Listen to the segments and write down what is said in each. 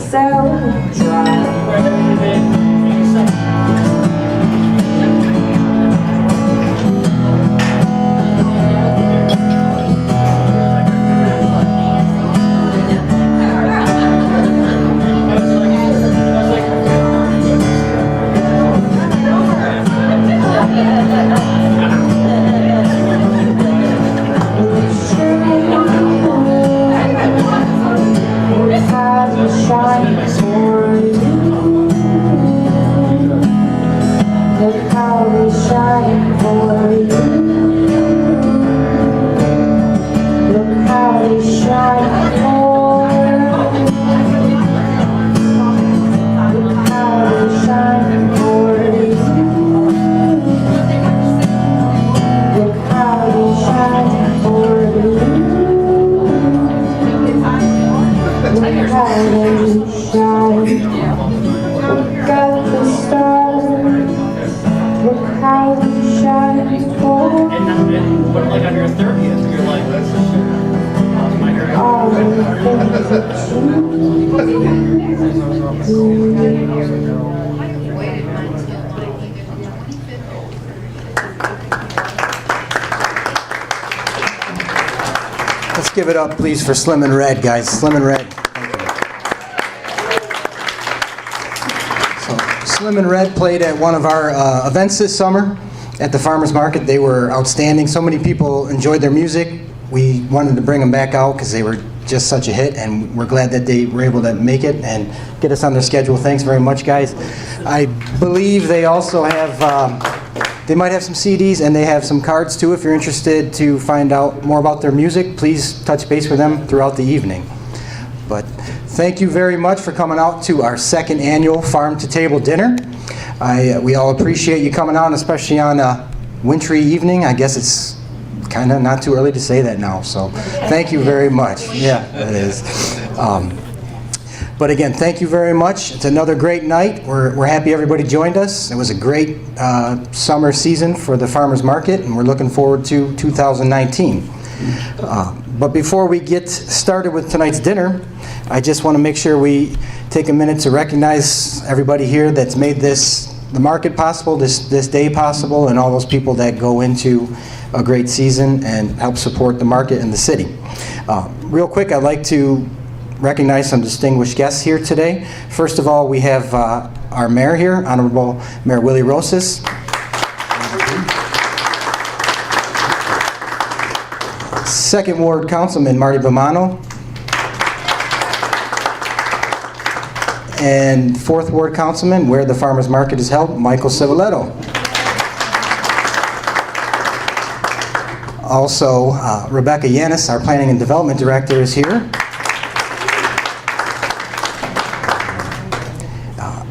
yourself dry. Let's give it up, please, for Slim and Red, guys. Slim and Red. So, Slim and Red played at one of our events this summer at the farmers market. They were outstanding. So many people enjoyed their music. We wanted to bring them back out because they were just such a hit, and we're glad that they were able to make it and get us on their schedule. Thanks very much, guys. I believe they also have, they might have some CDs, and they have some cards too. If you're interested to find out more about their music, please touch base with them throughout the evening. But thank you very much for coming out to our second annual Farm to Table dinner. We all appreciate you coming out, especially on a wintry evening. I guess it's kind of not too early to say that now, so thank you very much. Yeah, it is. But again, thank you very much. It's another great night. We're happy everybody joined us. It was a great summer season for the farmers market, and we're looking forward to 2019. But before we get started with tonight's dinner, I just want to make sure we take a minute to recognize everybody here that's made the market possible, this day possible, and all those people that go into a great season and help support the market and the city. Real quick, I'd like to recognize some distinguished guests here today. First of all, we have our mayor here, Honorable Mayor Willie Rosas. Second Ward Councilman Marty Bomano. And Fourth Ward Councilman, where the farmers market is held, Michael Civiletto. Also, Rebecca Yanis, our Planning and Development Director, is here.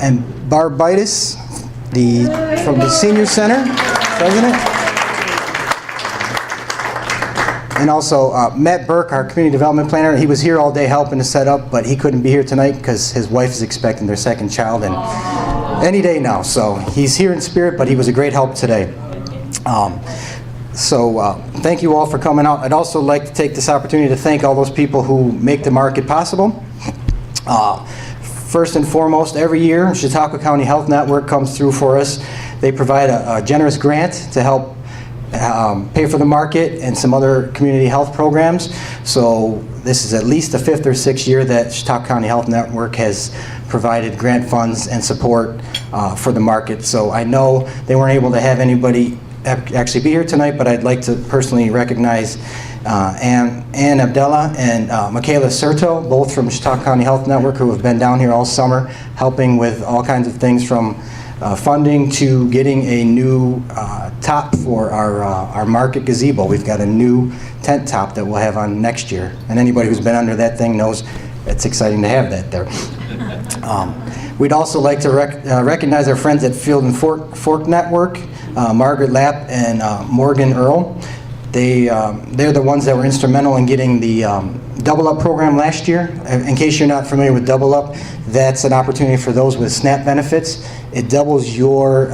And Barb Bitis, from the Senior Center, President. And also Matt Burke, our Community Development Planner. He was here all day helping to set up, but he couldn't be here tonight because his wife is expecting their second child and any day now. So he's here in spirit, but he was a great help today. So thank you all for coming out. I'd also like to take this opportunity to thank all those people who make the market possible. First and foremost, every year, Chautauqua County Health Network comes through for us. They provide a generous grant to help pay for the market and some other community health programs. So this is at least the 5th or 6th year that Chautauqua County Health Network has provided grant funds and support for the market. So I know they weren't able to have anybody actually be here tonight, but I'd like to personally recognize Ann Abdallah and Michaela Serto, both from Chautauqua County Health Network, who have been down here all summer helping with all kinds of things from funding to getting a new top for our market gazebo. We've got a new tent top that we'll have on next year, and anybody who's been under that thing knows it's exciting to have that there. We'd also like to recognize our friends at Field and Fork Network, Margaret Lapp and Morgan Earl. They're the ones that were instrumental in getting the Double Up program last year. In case you're not familiar with Double Up, that's an opportunity for those with SNAP benefits. It doubles your,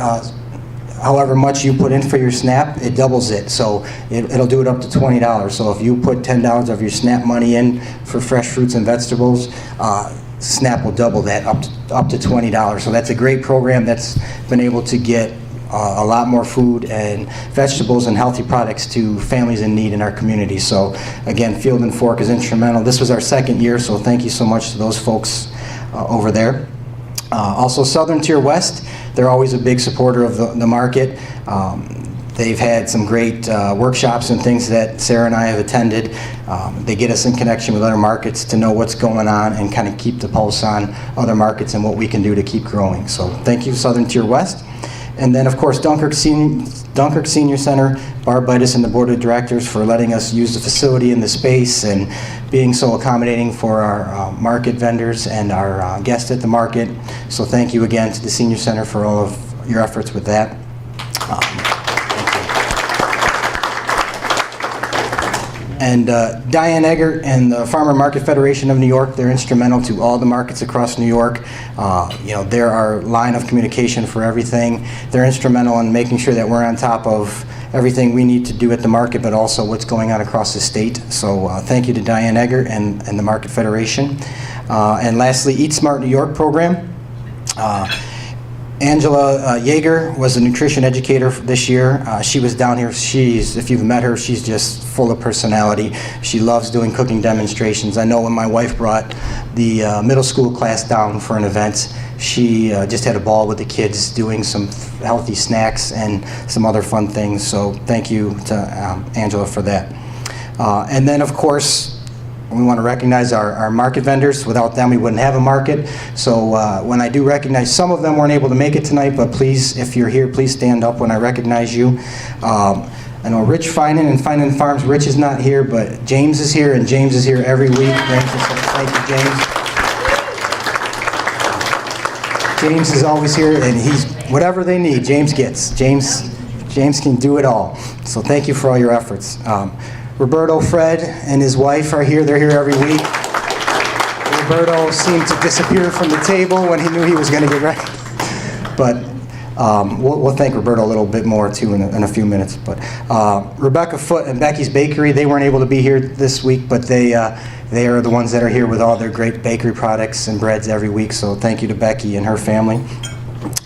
however much you put in for your SNAP, it doubles it. So it'll do it up to $20. So if you put $10 of your SNAP money in for fresh fruits and vegetables, SNAP will double that up to $20. So that's a great program that's been able to get a lot more food and vegetables and healthy products to families in need in our community. So again, Field and Fork is instrumental. This was our second year, so thank you so much to those folks over there. Also Southern Tier West, they're always a big supporter of the market. They've had some great workshops and things that Sarah and I have attended. They get us in connection with other markets to know what's going on and kind of keep the pulse on other markets and what we can do to keep growing. So thank you, Southern Tier West. And then, of course, Dunkirk Senior Center, Barb Bitus and the Board of Directors for letting us use the facility and the space and being so accommodating for our market vendors and our guests at the market. So thank you again to the Senior Center for all of your efforts with that. And Diane Egger and the Farmer Market Federation of New York, they're instrumental to all the markets across New York. They're our line of communication for everything. They're instrumental in making sure that we're on top of everything we need to do at the market, but also what's going on across the state. So thank you to Diane Egger and the Market Federation. And lastly, Eat Smart New York program. Angela Yeager was a nutrition educator this year. She was down here. If you've met her, she's just full of personality. She loves doing cooking demonstrations. I know when my wife brought the middle school class down for an event, she just had a ball with the kids doing some healthy snacks and some other fun things. So thank you to Angela for that. And then, of course, we want to recognize our market vendors. Without them, we wouldn't have a market. So when I do recognize, some of them weren't able to make it tonight, but please, if you're here, please stand up when I recognize you. I know Rich Finan and Finan Farms. Rich is not here, but James is here, and James is here every week. Thank you, James. James is always here, and he's whatever they need, James gets. James can do it all. So thank you for all your efforts. Roberto, Fred, and his wife are here. They're here every week. Roberto seemed to disappear from the table when he knew he was going to get ready. But we'll thank Roberto a little bit more, too, in a few minutes. But Rebecca Foote and Becky's Bakery, they weren't able to be here this week, but they are the ones that are here with all their great bakery products and breads every week. So thank you to Becky and her family.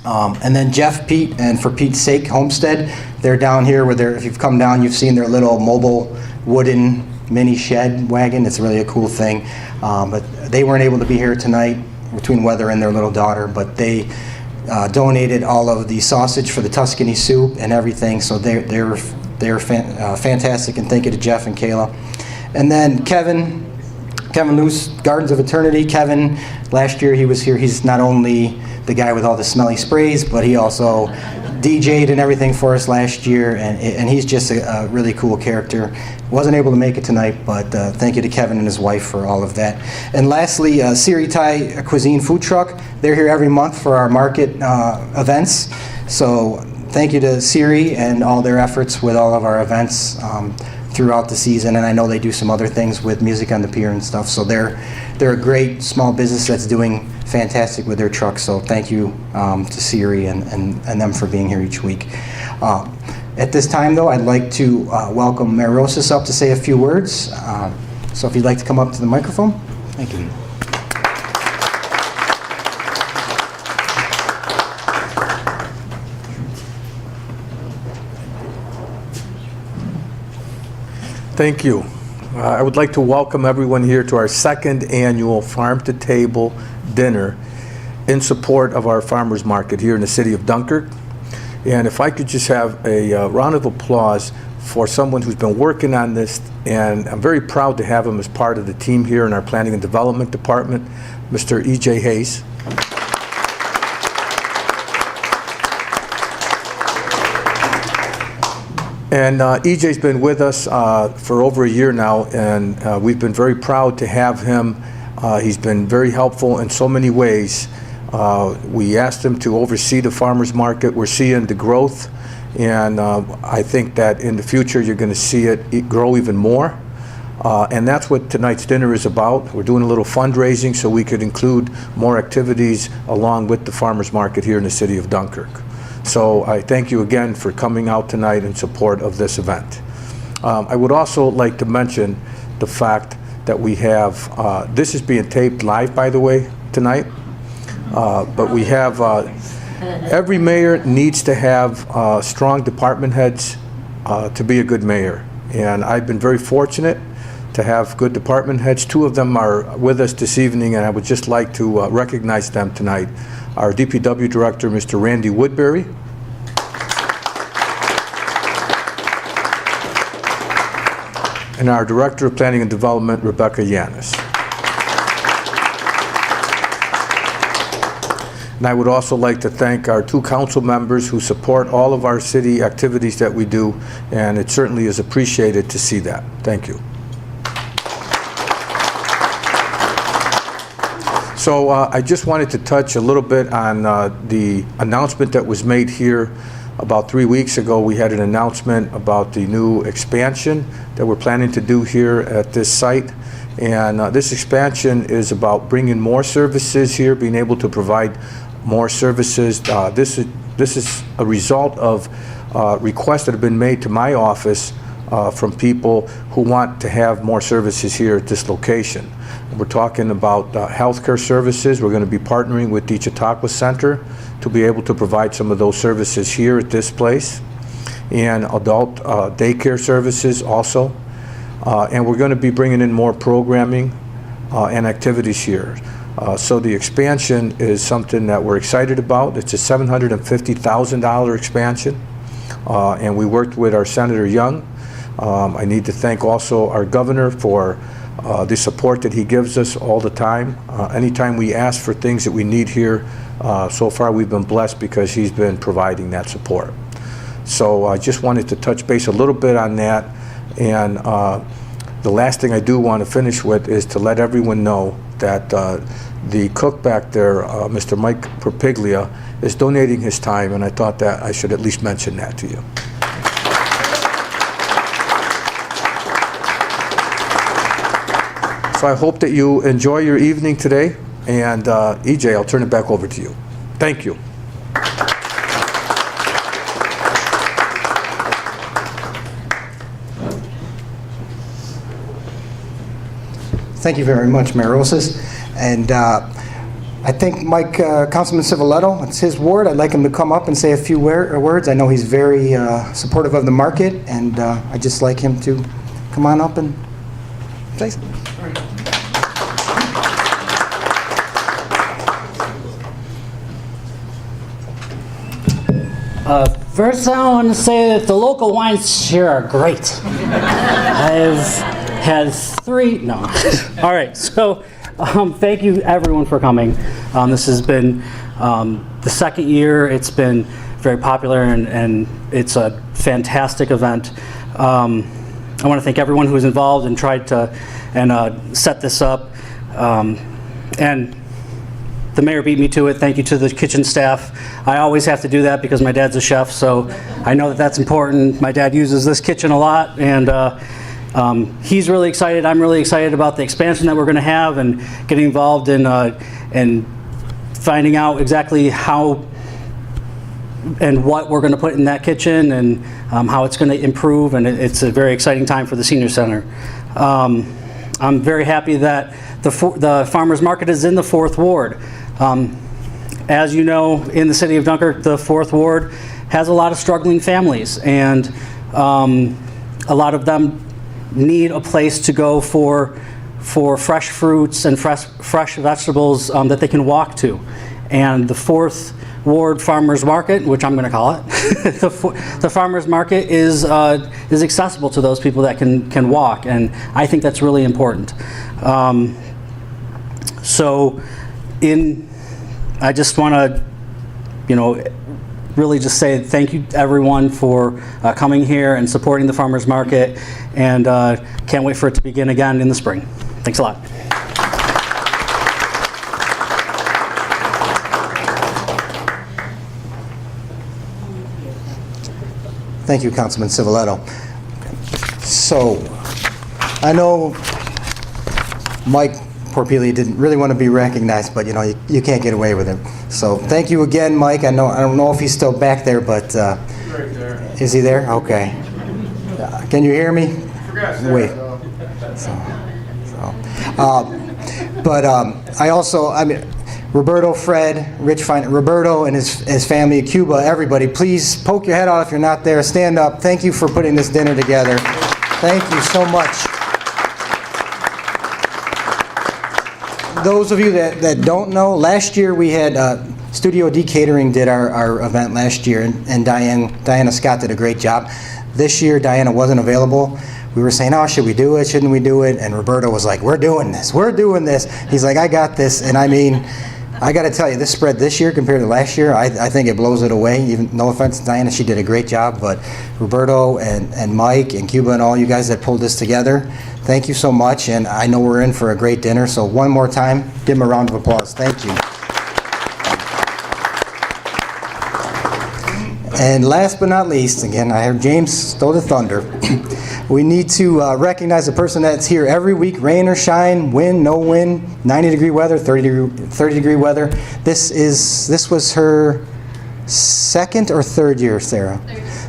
And then Jeff, Pete, and For Pete's Sake Homestead, they're down here with if you've come down, you've seen their little mobile wooden mini shed wagon. It's really a cool thing. But they weren't able to be here tonight between weather and their little daughter, but they donated all of the sausage for the Tuscany soup and everything. So they're fantastic, and thank you to Jeff and Kayla. And then Kevin Luce, Gardens of Eternity. Kevin, last year he was here. He's not only the guy with all the smelly sprays, but he also DJ'd and everything for us last year, and he's just a really cool character. Wasn't able to make it tonight, but thank you to Kevin and his wife for all of that. And lastly, Siri Thai Cuisine Food Truck. They're here every month for our market events. So thank you to Siri and all their efforts with all of our events throughout the season. And I know they do some other things with Music on the Pier and stuff. So they're a great small business that's doing fantastic with their trucks. So thank you to Siri and them for being here each week. At this time, though, I'd like to welcome Mayor Rosas up to say a few words. So if you'd like to come up to the microphone. Thank you. Thank you. I would like to welcome everyone here to our second annual Farm to Table dinner in support of our farmers market here in the city of Dunkirk. And if I could just have a round of applause for someone who's been working on this, and I'm very proud to have him as part of the team here in our Planning and Development Department, Mr. E.J. Hayes. And EJ's been with us for over a year now, and we've been very proud to have him. He's been very helpful in so many ways. We asked him to oversee the farmers market. We're seeing the growth, and I think that in the future you're going to see it grow even more. And that's what tonight's dinner is about. We're doing a little fundraising so we could include more activities along with the farmers market here in the city of Dunkirk. So I thank you again for coming out tonight in support of this event. I would also like to mention the fact that we have, this is being taped live, by the way, tonight. But we have, every mayor needs to have strong department heads to be a good mayor. And I've been very fortunate to have good department heads. Two of them are with us this evening, and I would just like to recognize them tonight. Our DPW Director, Mr. Randy Woodbury. And our Director of Planning and Development, Rebecca Yanis. And I would also like to thank our two council members who support all of our city activities that we do, and it certainly is appreciated to see that. Thank you. So I just wanted to touch a little bit on the announcement that was made here about 3 weeks ago. We had an announcement about the new expansion that we're planning to do here at this site. And this expansion is about bringing more services here, being able to provide more services. This is a result of requests that have been made to my office from people who want to have more services here at this location. We're talking about healthcare services. We're going to be partnering with the Chautauqua Center to be able to provide some of those services here at this place, and adult daycare services also. And we're going to be bringing in more programming and activities here. So the expansion is something that we're excited about. It's a $750,000 expansion, and we worked with our Senator Young. I need to thank also our governor for the support that he gives us all the time. Anytime we ask for things that we need here, so far we've been blessed because he's been providing that support. So I just wanted to touch base a little bit on that. And the last thing I do want to finish with is to let everyone know that the cook back there, Mr. Mike Perpiglia, is donating his time, and I thought that I should at least mention that to you. So I hope that you enjoy your evening today, and EJ, I'll turn it back over to you. Thank you. Thank you very much, Mayor Rosas. And I think Mike, Councilman Civiletto, it's his ward. I'd like him to come up and say a few words. I know he's very supportive of the market, and I'd just like him to come on up and say something. First, I want to say that the local wines here are great. I've had 3, no. All right, so thank you everyone for coming. This has been the second year. It's been very popular, and it's a fantastic event. I want to thank everyone who was involved and tried to set this up. And the mayor beat me to it. Thank you to the kitchen staff. I always have to do that because my dad's a chef, so I know that that's important. My dad uses this kitchen a lot, and he's really excited. I'm really excited about the expansion that we're going to have and getting involved in finding out exactly how and what we're going to put in that kitchen and how it's going to improve, and it's a very exciting time for the senior center. I'm very happy that the farmers market is in the 4th ward. As you know, in the city of Dunkirk, the 4th ward has a lot of struggling families, and a lot of them need a place to go for fresh fruits and fresh vegetables that they can walk to. And the 4th Ward Farmers Market, which I'm going to call it, the farmers market is accessible to those people that can walk, and I think that's really important. I just want to, really just say thank you to everyone for coming here and supporting the farmers market, and can't wait for it to begin again in the spring. Thanks a lot. Thank you, Councilman Civiletto. So, I know Mike Porpiglia didn't really want to be recognized, but you can't get away with it. So thank you again, Mike. I don't know if he's still back there, but Right there. is he there? Okay. Can you hear me? Wait. But I Roberto, Fred, Roberto and his family, Cuba, everybody, please poke your head out if you're not there. Stand up. Thank you for putting this dinner together. Thank you so much. Those of you that don't know, last year we had Studio D Catering did our event last year, and Diana Scott did a great job. This year, Diana wasn't available. We were saying, oh, should we do it? Shouldn't we do it? And Roberto was like, we're doing this. We're doing this. He's like, I got this. And I mean, I got to tell you, this spread this year compared to last year, I think it blows it away. Even no offense to Diana, she did a great job. But Roberto and Mike and Cuba and all you guys that pulled this together, thank you so much. And I know we're in for a great dinner. So one more time, give them a round of applause. Thank you. And last but not least, again, I heard James stole the thunder. We need to recognize the person that's here every week, rain or shine, wind, no wind, 90-degree weather, 30-degree weather. This was her second or third year, Sarah?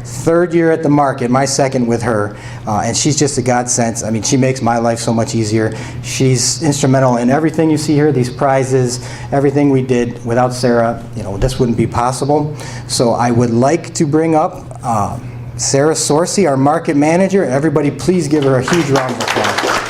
Third year at the market, my second with her. And she's just a godsend. I mean, she makes my life so much easier. She's instrumental in everything you see here, these prizes, everything we did. Without Sarah, this wouldn't be possible. So I would like to bring up Sarah Sorcy, our market manager. Everybody, please give her a huge round of applause.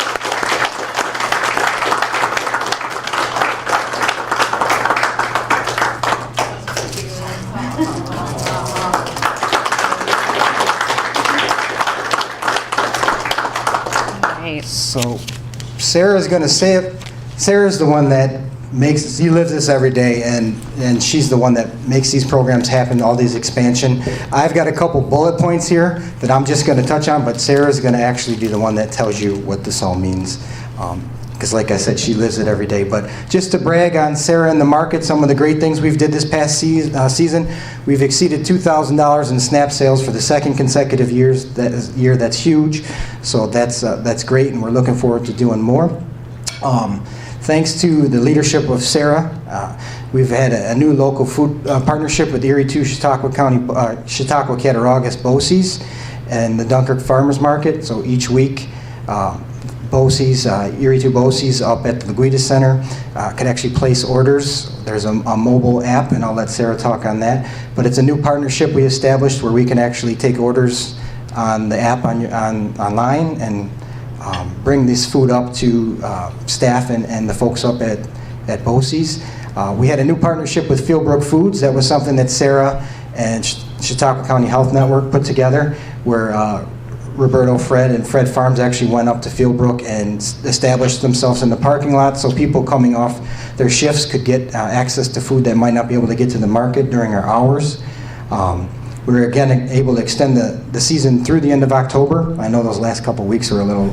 So Sarah's going to say it. Sarah's the one that she lives this every day, and she's the one that makes these programs happen, all these expansion. I've got a couple bullet points here that I'm just going to touch on, but Sarah's going to actually be the one that tells you what this all means. Because like I said, she lives it every day. But just to brag on Sarah and the market, some of the great things we've did this past season, we've exceeded $2,000 in SNAP sales for the second consecutive year. That's huge. So that's great, and we're looking forward to doing more. Thanks to the leadership of Sarah, we've had a new local food partnership with Erie 2 Chautauqua County, Chautauqua Cattaraugus BOCES, and the Dunkirk Farmers Market. So each week, BOCES, Erie 2 BOCES up at the Laguita Center can actually place orders. There's a mobile app, and I'll let Sarah talk on that. But it's a new partnership we established where we can actually take orders on the app online and bring this food up to staff and the folks up at BOCES. We had a new partnership with Fieldbrook Foods. That was something that Sarah and Chautauqua County Health Network put together, where Roberto, Fred, and Fred Farms actually went up to Fieldbrook and established themselves in the parking lot so people coming off their shifts could get access to food that might not be able to get to the market during our hours. We were again able to extend the season through the end of October. I know those last couple weeks were a little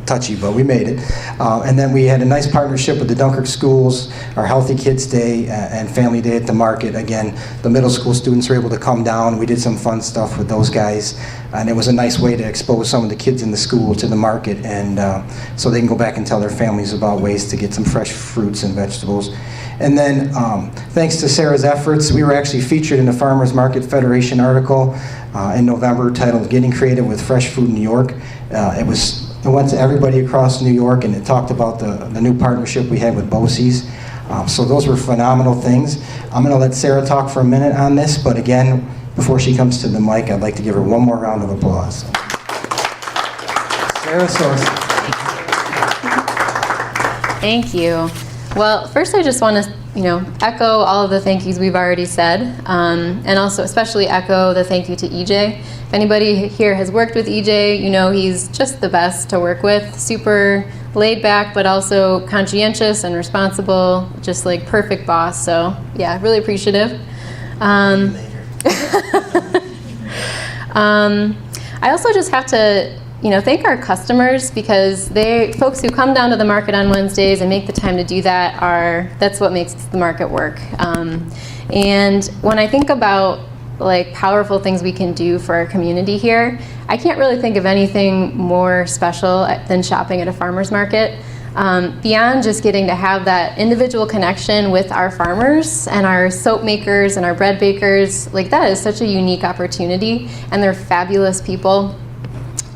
touchy, but we made it. And then we had a nice partnership with the Dunkirk schools, our Healthy Kids Day and Family Day at the market. Again, the middle school students were able to come down. We did some fun stuff with those guys, and it was a nice way to expose some of the kids in the school to the market, and so they can go back and tell their families about ways to get some fresh fruits and vegetables. And then, thanks to Sarah's efforts, we were actually featured in the Farmers Market Federation article in November titled "Getting Creative with Fresh Food in New York." It went to everybody across New York, and it talked about the new partnership we had with BOCES. So those were phenomenal things. I'm going to let Sarah talk for a minute on this, but again, before she comes to the mic, I'd like to give her one more round of applause. Sarah Sorcy. Thank you. Well, first I just want to, echo all of the thank yous we've already said, and also especially echo the thank you to EJ. If anybody here has worked with EJ, he's just the best to work with. Super laid back, but also conscientious and responsible, just like perfect boss. So yeah, really appreciative. I also just have to thank our customers, because folks who come down to the market on Wednesdays and make the time to do that's what makes the market work. And when I think about powerful things we can do for our community here, I can't really think of anything more special than shopping at a farmer's market. Beyond just getting to have that individual connection with our farmers and our soap makers and our bread bakers, that is such a unique opportunity, and they're fabulous people.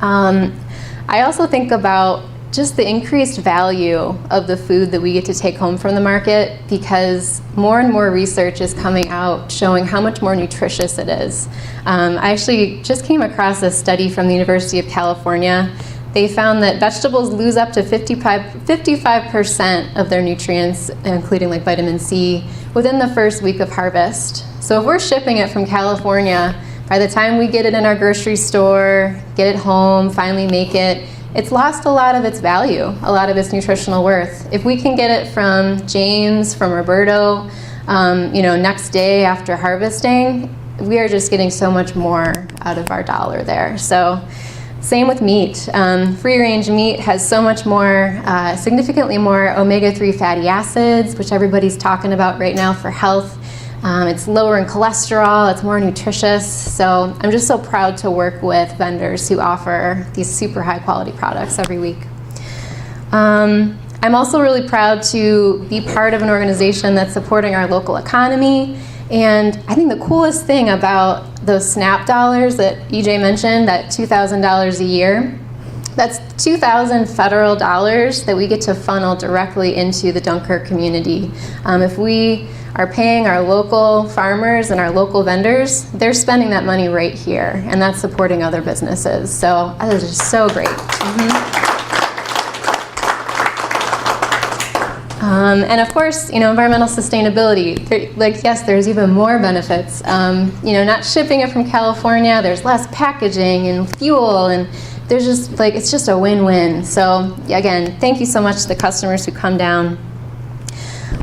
I also think about just the increased value of the food that we get to take home from the market, because more and more research is coming out showing how much more nutritious it is. I actually just came across a study from the University of California. They found that vegetables lose up to 55% of their nutrients, including like vitamin C, within the first week of harvest. So if we're shipping it from California, by the time we get it in our grocery store, get it home, finally make it, it's lost a lot of its value, a lot of its nutritional worth. If we can get it from James, from Roberto, next day after harvesting, we are just getting so much more out of our dollar there. So same with meat. Free-range meat has so much more, significantly more omega-3 fatty acids, which everybody's talking about right now for health. It's lower in cholesterol, it's more nutritious. So I'm just so proud to work with vendors who offer these super high quality products every week. I'm also really proud to be part of an organization that's supporting our local economy. And I think the coolest thing about those SNAP dollars that EJ mentioned, that $2,000 a year, that's 2,000 federal dollars that we get to funnel directly into the Dunkirk community. If we are paying our local farmers and our local vendors, they're spending that money right here, and that's supporting other businesses. So that is just so great. And of course, environmental sustainability. Yes, there's even more benefits. Not shipping it from California, there's less packaging and fuel, and there's just it's just a win-win. So again, thank you so much to the customers who come down.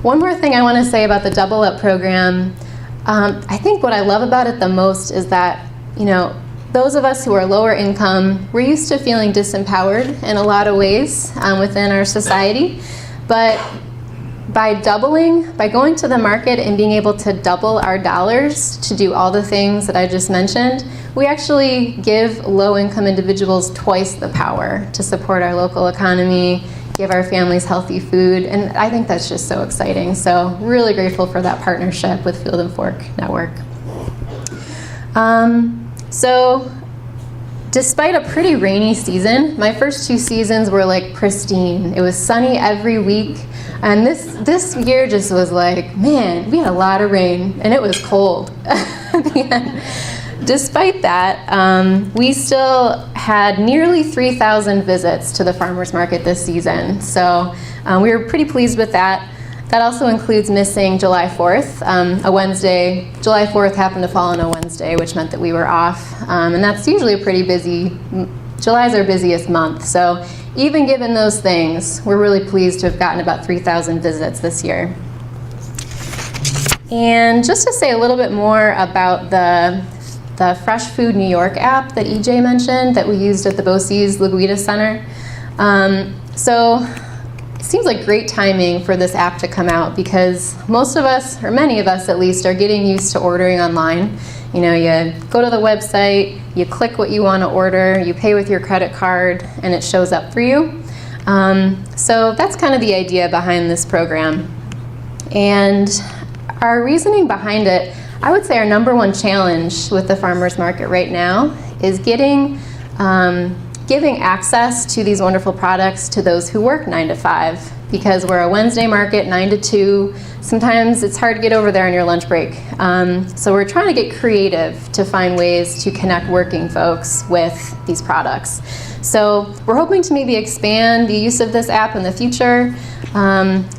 One more thing I want to say about the Double Up program. I think what I love about it the most is that, those of us who are lower income, we're used to feeling disempowered in a lot of ways within our society. But by going to the market and being able to double our dollars to do all the things that I just mentioned, we actually give low-income individuals twice the power to support our local economy, give our families healthy food, and I think that's just so exciting. So really grateful for that partnership with Field and Fork Network. So despite a pretty rainy season, my first 2 seasons were pristine. It was sunny every week, and this year just was man, we had a lot of rain, and it was cold at the end. Despite that, we still had nearly 3,000 visits to the farmers market this season. So we were pretty pleased with that. That also includes missing July 4th, a Wednesday. July 4th happened to fall on a Wednesday, which meant that we were off. And that's usually a pretty busy, July's our busiest month. So even given those things, we're really pleased to have gotten about 3,000 visits this year. And just to say a little bit more about the Fresh Food New York app that EJ mentioned that we used at the BOCES La Guida Center. So it seems like great timing for this app to come out, because most of us, or many of us at least, are getting used to ordering online. You go to the website, you click what you want to order, you pay with your credit card, and it shows up for you. So that's kind of the idea behind this program. And our reasoning behind it, I would say our number one challenge with the farmers market right now is giving access to these wonderful products to those who work 9 to 5, because we're a Wednesday market, 9 to 2. Sometimes it's hard to get over there on your lunch break. So we're trying to get creative to find ways to connect working folks with these products. So we're hoping to maybe expand the use of this app in the future.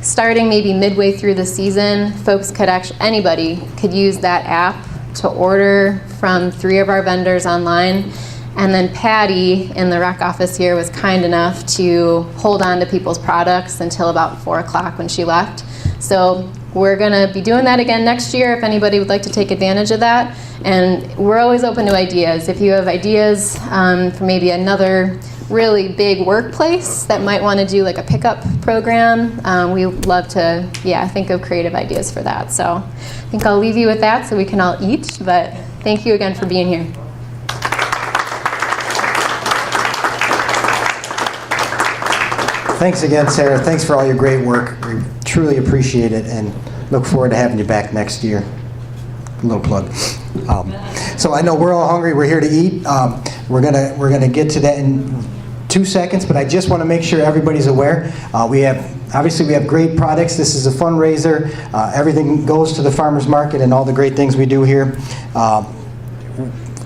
Starting maybe midway through the season, anybody could use that app to order from 3 of our vendors online. And then Patty in the rec office here was kind enough to hold on to people's products until about 4 o'clock when she left. So we're gonna be doing that again next year if anybody would like to take advantage of that. And we're always open to ideas. If you have ideas for maybe another really big workplace that might want to do a pickup program, we love to think of creative ideas for that. So I think I'll leave you with that so we can all eat, but thank you again for being here. Thanks again, Sarah. Thanks for all your great work. We truly appreciate it and look forward to having you back next year. A little plug. So I know we're all hungry. We're here to eat. We're gonna get to that in 2 seconds, but I just want to make sure everybody's aware. Obviously we have great products. This is a fundraiser. Everything goes to the farmers market and all the great things we do here.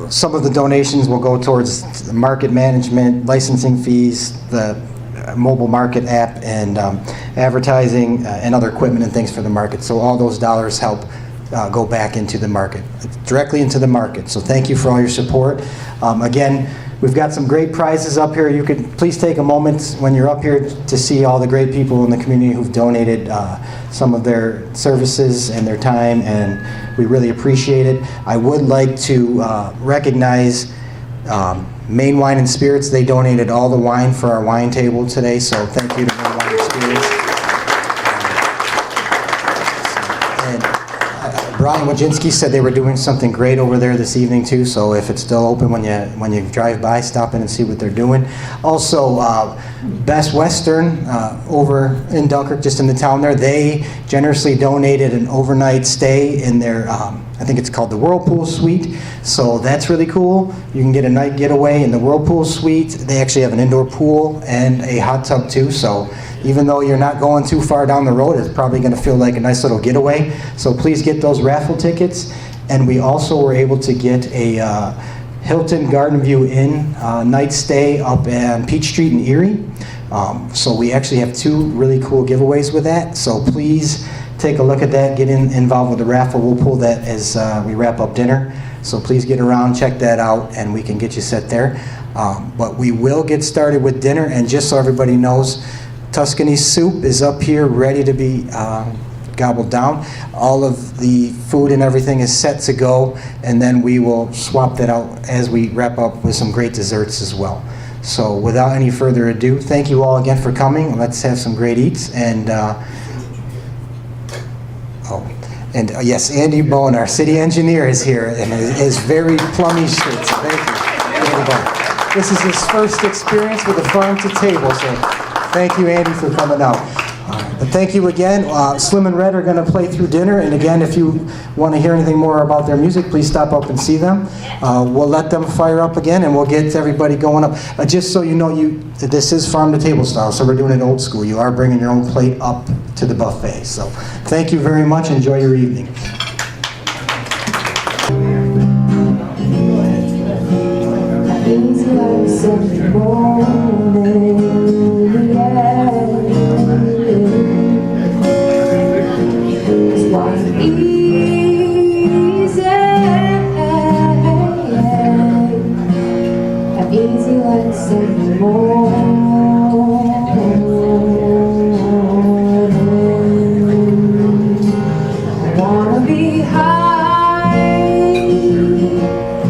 Some of the donations will go towards the market management, licensing fees, the mobile market app, and advertising and other equipment and things for the market. So all those dollars help go back into the market, directly into the market. So thank you for all your support. Again, we've got some great prizes up here. You could please take a moment when you're up here to see all the great people in the community who've donated some of their services and their time, and we really appreciate it. I would like to recognize Maine Wine and Spirits. They donated all the wine for our wine table today, so thank you to Maine Wine and Spirits. Brian Wojcinski said they were doing something great over there this evening too, so if it's still open when you drive by, stop in and see what they're doing. Also, Best Western over in Dunkirk, just in the town there, they generously donated an overnight stay in their, I think it's called the Whirlpool Suite, so that's really cool. You can get a night getaway in the Whirlpool Suite. They actually have an indoor pool and a hot tub too, so even though you're not going too far down the road, it's probably going to feel like a nice little getaway. So please get those raffle tickets. And we also were able to get a Hilton Garden View Inn night stay up on Peach Street in Erie. So we actually have 2 really cool giveaways with that. So please take a look at that, get involved with the raffle. We'll pull that as we wrap up dinner. So please get around, check that out, and we can get you set there. But we will get started with dinner, and just so everybody knows, Tuscany soup is up here ready to be gobbled down. All of the food and everything is set to go, and then we will swap that out as we wrap up with some great desserts as well. So without any further ado, thank you all again for coming. Let's have some great eats. And yes, Andy Bowen, our city engineer, is here in his very plummy shirt. So thank you, Andy Bowen. This is his first experience with a farm to table, so thank you, Andy, for coming out. But thank you again. Slim and Red are going to play through dinner, and again, if you want to hear anything more about their music, please stop up and see them. We'll let them fire up again, and we'll get everybody going up. Just so you know, this is farm to table style, so we're doing it old school. You are bringing your own plate up to the buffet. So thank you very much. Enjoy your evening.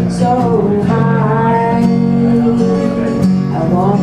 So high, I want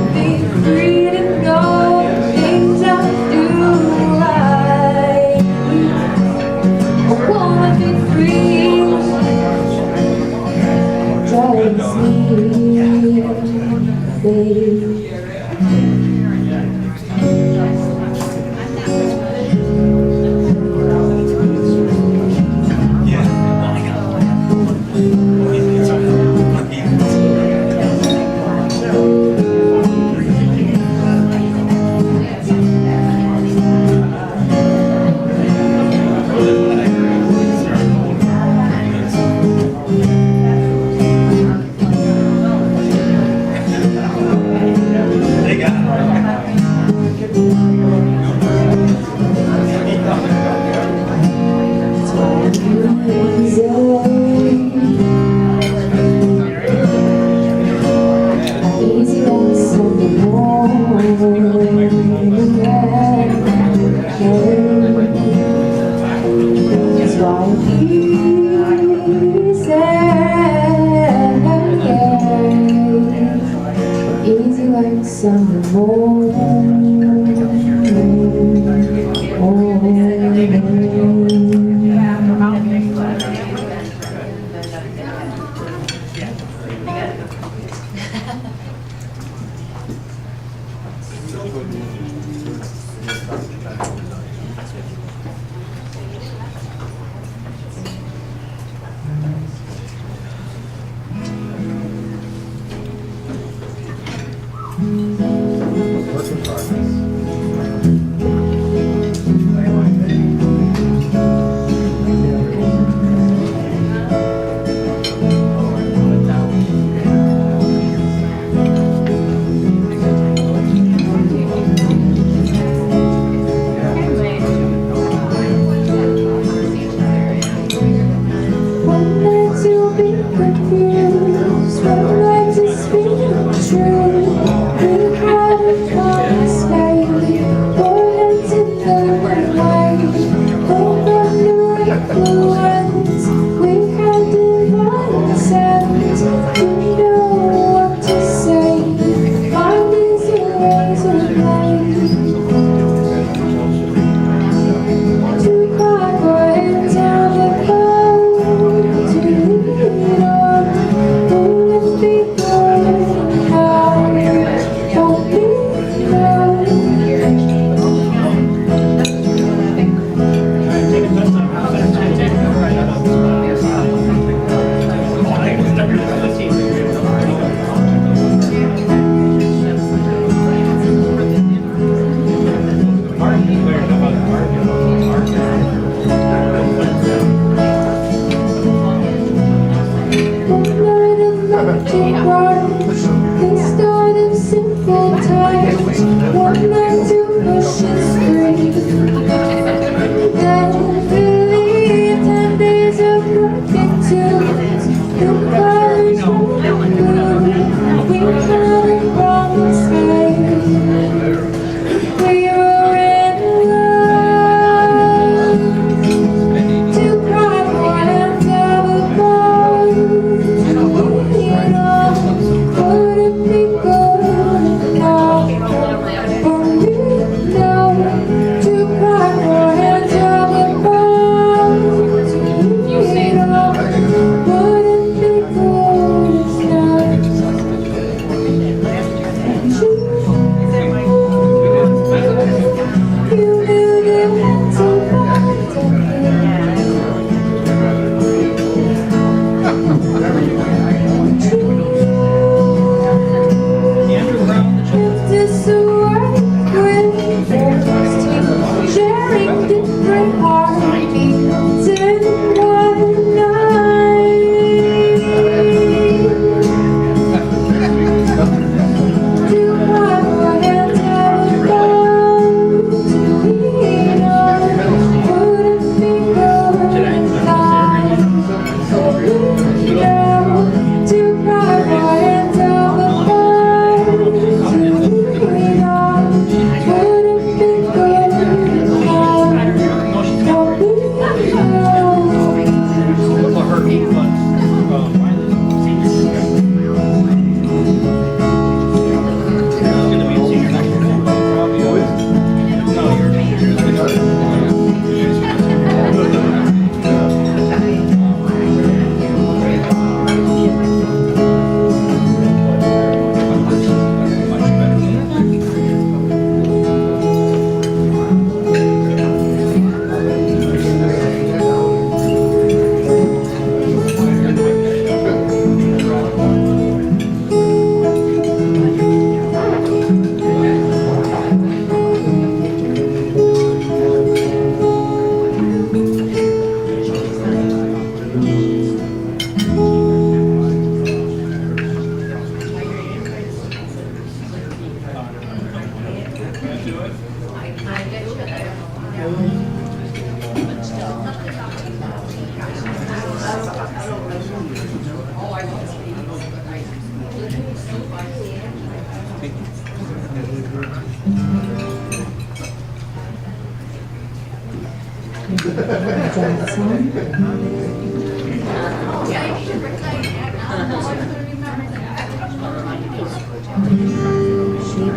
She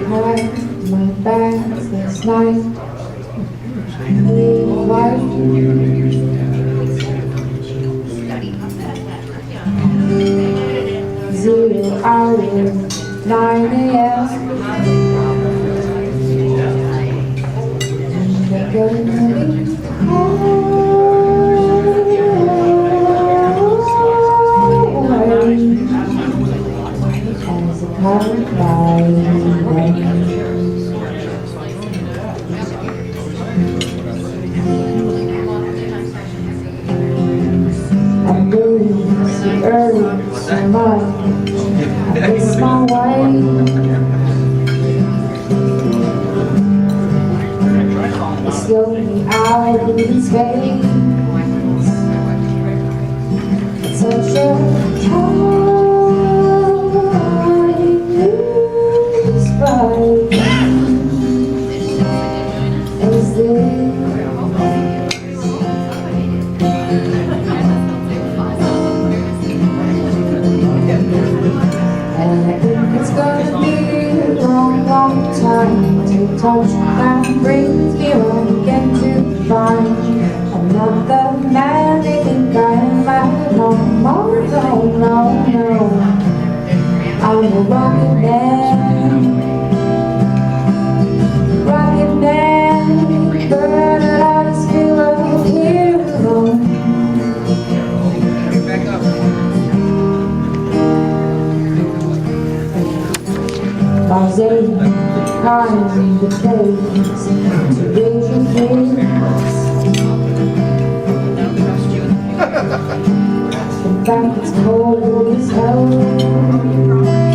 packed my bags last night. Leave white. 0 hour, 9 a.m. They're gonna be as a car by I'm doing so early, so much. It's my way. It's going out in space. It's such a time to spy. Is this? And I think it's gonna be a long, long time to touch that brings me on again to find another man. They think I am at home. Oh no, no, no, I'm a rocket man, rocket man, but I just feel like here alone. Pausing behind the place to raise your face. In fact, it's cold as hell.